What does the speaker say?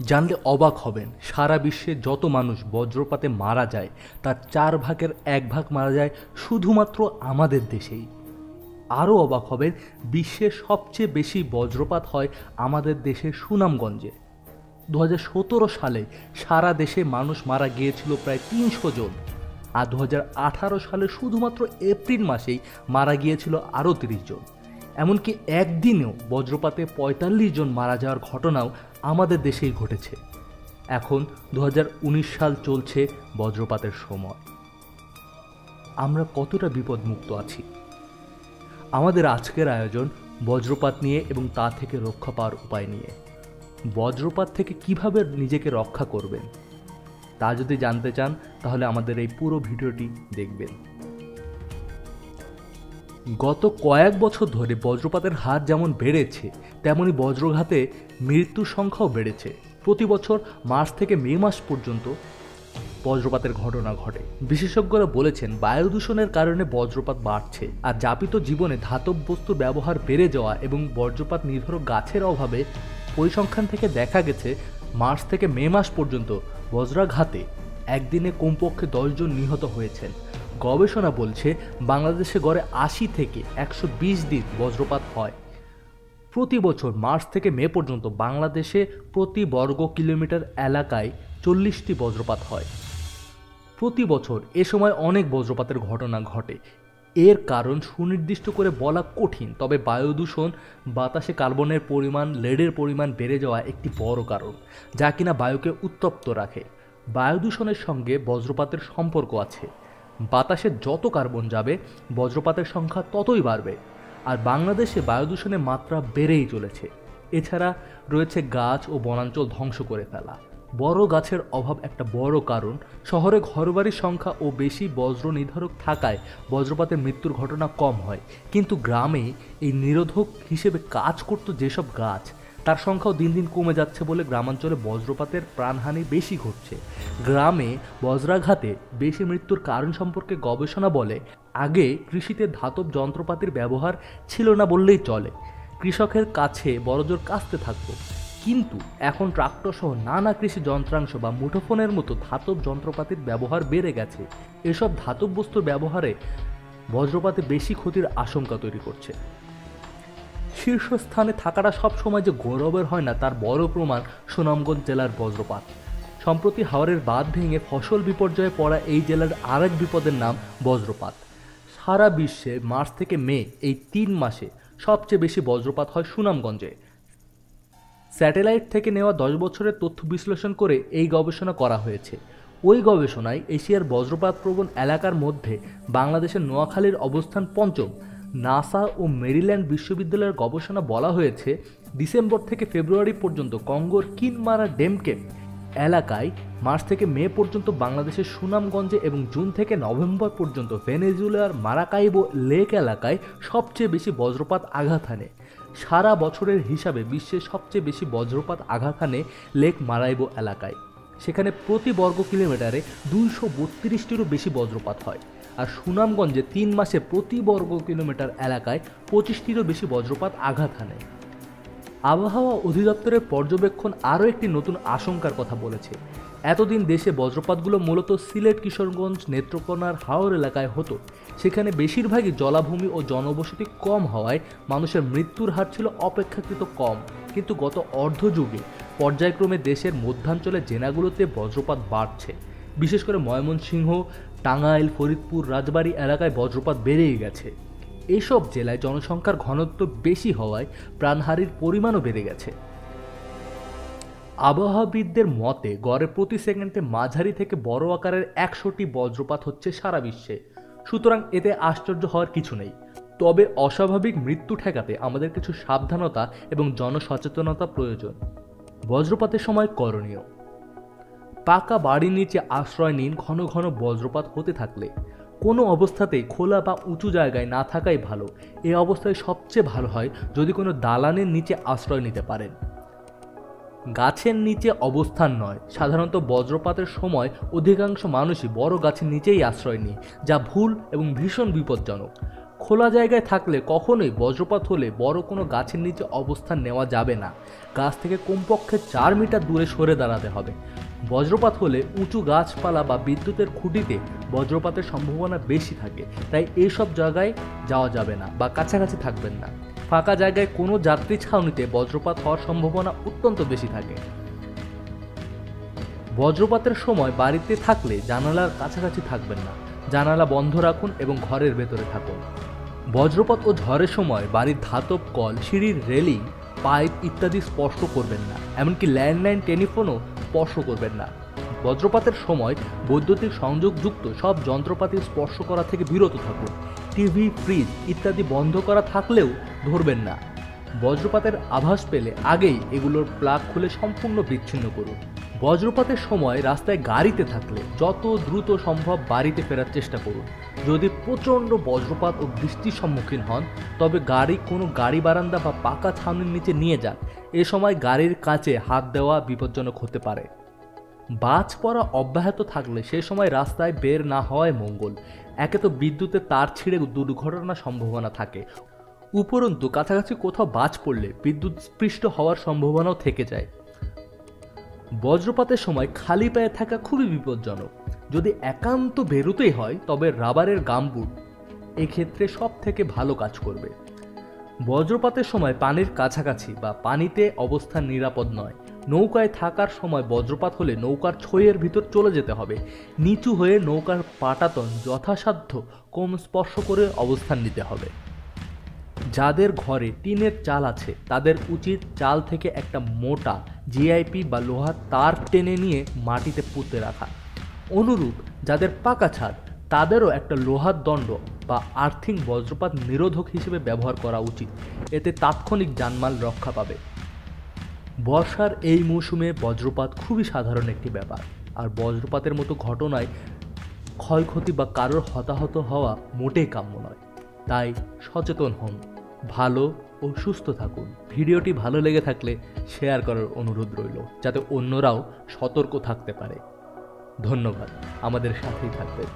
জানলে অবাক হবেন, সারা বিশ্বে যত মানুষ বজ্রপাতে মারা যায় তার 1/4 মারা যায় শুধুমাত্র আমাদের দেশেই। আরও অবাক হবেন, বিশ্বের সবচেয়ে বেশি বজ্রপাত হয় আমাদের দেশের সুনামগঞ্জে। 2017 সালে সারা দেশে মানুষ মারা গিয়েছিল প্রায় 300 জন, আর 2018 সালে শুধুমাত্র এপ্রিল মাসেই মারা গিয়েছিল আরও 30 জন। এমনকি একদিনেও বজ্রপাতে 45 জন মারা যাওয়ার ঘটনাও আমাদের দেশেই ঘটেছে। এখন 2019 সাল চলছে, বজ্রপাতের সময়। আমরা কতটা বিপদমুক্ত আছি? আমাদের আজকের আয়োজন বজ্রপাত নিয়ে এবং তা থেকে রক্ষা পাওয়ার উপায় নিয়ে। বজ্রপাত থেকে কিভাবে নিজেকে রক্ষা করবেন তা যদি জানতে চান তাহলে আমাদের এই পুরো ভিডিওটি দেখবেন। গত কয়েক বছর ধরে বজ্রপাতের হার যেমন বেড়েছে, তেমনি বজ্রঘাতে মৃত্যুর সংখ্যাও বেড়েছে। প্রতি বছর মার্চ থেকে মে মাস পর্যন্ত বজ্রপাতের ঘটনা ঘটে। বিশেষজ্ঞরা বলেছেন বায়ু দূষণের কারণে বজ্রপাত বাড়ছে, আর যাপিত জীবনে ধাতব বস্তুর ব্যবহার বেড়ে যাওয়া এবং বজ্রপাত নির্ভর গাছের অভাবে পরিসংখ্যান থেকে দেখা গেছে মার্চ থেকে মে মাস পর্যন্ত বজ্রাঘাতে একদিনে কমপক্ষে 10 জন নিহত হয়েছেন। গবেষণা বলছে বাংলাদেশে গড়ে 80 থেকে 120 দিন বজ্রপাত হয়। প্রতি বছর মার্চ থেকে মে পর্যন্ত বাংলাদেশে প্রতি বর্গ কিলোমিটার এলাকায় 40টি বজ্রপাত হয়। প্রতি বছর এ সময় অনেক বজ্রপাতের ঘটনা ঘটে। এর কারণ সুনির্দিষ্ট করে বলা কঠিন, তবে বায়ু দূষণ, বাতাসে কার্বনের পরিমাণ, লেডের পরিমাণ বেড়ে যাওয়া একটি বড় কারণ, যা কিনা বায়ুকে উত্তপ্ত রাখে। বায়ু দূষণের সঙ্গে বজ্রপাতের সম্পর্ক আছে। বাতাসে যত কার্বন যাবে বজ্রপাতের সংখ্যা ততই বাড়বে, আর বাংলাদেশে বায়ু দূষণের মাত্রা বেড়েই চলেছে। এছাড়া রয়েছে গাছ ও বনাঞ্চল ধ্বংস করে ফেলা। বড় গাছের অভাব একটা বড় কারণ। শহরে ঘরবাড়ির সংখ্যা ও বেশি বজ্র নির্ধারক থাকায় বজ্রপাতের মৃত্যুর ঘটনা কম হয়, কিন্তু গ্রামে এই নিরোধক হিসেবে কাজ করত যেসব গাছ, তার সংখ্যাও দিন দিন কমে যাচ্ছে বলে গ্রামাঞ্চলে বজ্রপাতের প্রাণহানি বেশি ঘটছে। গ্রামে বজ্রাঘাতে বেশি মৃত্যুর কারণ সম্পর্কে গবেষণা বলে, আগে কৃষিতে ধাতব যন্ত্রপাতির ব্যবহার ছিল না বললেই চলে। কৃষকের কাছে বড়জোর কাস্তে থাকতো, কিন্তু এখন ট্রাক্টর সহ নানা কৃষি যন্ত্রাংশ বা মুঠোফোনের মতো ধাতব যন্ত্রপাতির ব্যবহার বেড়ে গেছে। এসব ধাতব বস্তুর ব্যবহারে বজ্রপাতে বেশি ক্ষতির আশঙ্কা তৈরি করছে। শীর্ষস্থানে থাকাটা সবসময় যে গৌরবের হয় না, তার বড় প্রমাণ সুনামগঞ্জ জেলার বজ্রপাত। সম্প্রতি হাওরের বাঁধ ভেঙে ফসল বিপর্যয়ে পড়া এই জেলার আরেক বিপদের নাম বজ্রপাত। সারা বিশ্বে মার্চ থেকে মে এই 3 মাসে সবচেয়ে বেশি বজ্রপাত হয় সুনামগঞ্জে। স্যাটেলাইট থেকে নেওয়া 10 বছরের তথ্য বিশ্লেষণ করে এই গবেষণা করা হয়েছে। ওই গবেষণায় এশিয়ার বজ্রপাত প্রবণ এলাকার মধ্যে বাংলাদেশের নোয়াখালীর অবস্থান 5ম। নাসা ও মেরিল্যান্ড বিশ্ববিদ্যালয়ের গবেষণা বলা হয়েছে, ডিসেম্বর থেকে ফেব্রুয়ারি পর্যন্ত কঙ্গোর কিনমারা ডেমকেপ এলাকায়, মার্চ থেকে মে পর্যন্ত বাংলাদেশের সুনামগঞ্জে এবং জুন থেকে নভেম্বর পর্যন্ত ভেনেজুয়েলার মারাকাইবো লেক এলাকায় সবচেয়ে বেশি বজ্রপাত আঘাত হানে। সারা বছরের হিসাবে বিশ্বের সবচেয়ে বেশি বজ্রপাত আঘাত হানে লেক মারাইবো এলাকায়। সেখানে প্রতি বর্গ কিলোমিটারে 232টিরও বেশি বজ্রপাত হয়, আর সুনামগঞ্জে 3 মাসে প্রতি বর্গ কিলোমিটার এলাকায় 25টিরও বেশি বজ্রপাত আঘাত হানে। আবহাওয়া অধিদপ্তরের পর্যবেক্ষণ আরও একটি নতুন আশঙ্কার কথা বলেছে। এতদিন দেশে বজ্রপাতগুলো মূলত সিলেট, কিশোরগঞ্জ, নেত্রকোনার হাওর এলাকায় হতো। সেখানে বেশিরভাগই জলাভূমি ও জনবসতি কম হওয়ায় মানুষের মৃত্যুর হার ছিল অপেক্ষাকৃত কম। কিন্তু গত অর্ধযুগে পর্যায়ক্রমে দেশের মধ্যাঞ্চলের জেলাগুলোতে বজ্রপাত বাড়ছে। বিশেষ করে ময়মনসিংহ, টাঙ্গাইল, ফরিদপুর, রাজবাড়ী এলাকায় বজ্রপাত বেড়েই গেছে। এসব জেলায় জনসংখ্যার ঘনত্ব বেশি হওয়ায় প্রাণহানির পরিমাণও বেড়ে গেছে। আবহাওয়াবিদদের মতে গড়ে প্রতি সেকেন্ডে মাঝারি থেকে বড় আকারের 100টি বজ্রপাত হচ্ছে সারা বিশ্বে। সুতরাং এতে আশ্চর্য হওয়ার কিছু নেই। তবে অস্বাভাবিক মৃত্যু ঠেকাতে আমাদের কিছু সাবধানতা এবং জনসচেতনতা প্রয়োজন। বজ্রপাতের সময় করণীয়: পাকা বাড়ির নিচে আশ্রয় নিন ঘন ঘন বজ্রপাত হতে থাকলে। কোনো অবস্থাতেই খোলা বা উঁচু জায়গায় না থাকাই ভালো। এই অবস্থায় সবচেয়ে ভালো হয় যদি কোনো দালানের নিচে আশ্রয় নিতে পারেন। গাছের নিচে অবস্থান নয়। সাধারণত বজ্রপাতের সময় অধিকাংশ মানুষই বড় গাছের নিচেই আশ্রয় নেয়, যা ভুল এবং ভীষণ বিপজ্জনক। খোলা জায়গায় থাকলে কখনোই বজ্রপাত হলে বড় কোনো গাছের নিচে অবস্থান নেওয়া যাবে না। গাছ থেকে কমপক্ষে 4 মিটার দূরে সরে দাঁড়াতে হবে। বজ্রপাত হলে উঁচু গাছপালা বা বিদ্যুতের খুঁটিতে বজ্রপাতের সম্ভাবনা বেশি থাকে, তাই এইসব জায়গায় যাওয়া যাবে না বা কাছাকাছি থাকবেন না। ফাঁকা জায়গায় কোনো যাত্রী ছাউনিতে বজ্রপাত হওয়ার সম্ভাবনা অত্যন্ত বেশি থাকে। বজ্রপাতের সময় বাড়িতে থাকলে জানালার কাছাকাছি থাকবেন না। জানালা বন্ধ রাখুন এবং ঘরের ভেতরে থাকুন। বজ্রপাত ও ঝড়ের সময় বাড়ির ধাতব কল, সিঁড়ির রেলিং, পাইপ ইত্যাদি স্পর্শ করবেন না। এমনকি ল্যান্ডলাইন, টেলিফোনও স্পর্শ করবেন না। বজ্রপাতের সময় বৈদ্যুতিক সংযোগযুক্ত সব যন্ত্রপাতি স্পর্শ করা থেকে বিরত থাকুন। টিভি, ফ্রিজ ইত্যাদি বন্ধ করা থাকলেও ধরবেন না। বজ্রপাতের আভাস পেলে আগেই এগুলোর প্লাগ খুলে সম্পূর্ণ বিচ্ছিন্ন করুন। বজ্রপাতের সময় রাস্তায় গাড়িতে থাকলে যত দ্রুত সম্ভব বাড়িতে ফেরার চেষ্টা করুন। যদি প্রচণ্ড বজ্রপাত ও বৃষ্টির সম্মুখীন হন তবে কোনো গাড়ি বারান্দা বা পাকা ছাউনির নিচে নিয়ে যান। এ সময় গাড়ির কাঁচে হাত দেওয়া বিপজ্জনক হতে পারে। বাজ পড়া অব্যাহত থাকলে সে সময় রাস্তায় বের না হওয়াই মঙ্গল। একে তো বিদ্যুতের তার ছিঁড়ে দুর্ঘটনার সম্ভাবনা থাকে, উপরন্তু কাছাকাছি কোথাও বাজ পড়লে বিদ্যুৎ স্পৃষ্ট হওয়ার সম্ভাবনাও থেকে যায়। বজ্রপাতের সময় খালি পায়ে থাকা খুবই বিপজ্জনক। যদি একান্ত বেরোতেই হয় তবে রাবারের গামবুট এক্ষেত্রে সব থেকে ভালো কাজ করবে। বজ্রপাতের সময় পানির কাছাকাছি বা পানিতে অবস্থান নিরাপদ নয়। নৌকায় থাকার সময় বজ্রপাত হলে নৌকার ছইয়ের ভিতর চলে যেতে হবে। নিচু হয়ে নৌকার পাটাতন যথাসাধ্য কম স্পর্শ করে অবস্থান নিতে হবে। যাদের ঘরে টিনের চাল আছে তাদের উচিত চাল থেকে একটা মোটা জিআইপি বা লোহার তার টেনে নিয়ে মাটিতে পুঁতে রাখা। অনুরূপ যাদের পাকা ছাদ তাদেরও একটা লোহার দণ্ড বা আর্থিং বজ্রপাত নিরোধক হিসেবে ব্যবহার করা উচিত। এতে তাৎক্ষণিক জানমাল রক্ষা পাবে। বর্ষার এই মৌসুমে বজ্রপাত খুবই সাধারণ একটি ব্যাপার, আর বজ্রপাতের মতো ঘটনায় ক্ষয়ক্ষতি বা কারোর হতাহত হওয়া মোটেই কাম্য নয়। তাই সচেতন হন, ভালো ও সুস্থ থাকুন। ভিডিওটি ভালো লেগে থাকলে শেয়ার করার অনুরোধ রইল, যাতে অন্যরাও সতর্ক থাকতে পারে। ধন্যবাদ, আমাদের সাথেই থাকবেন।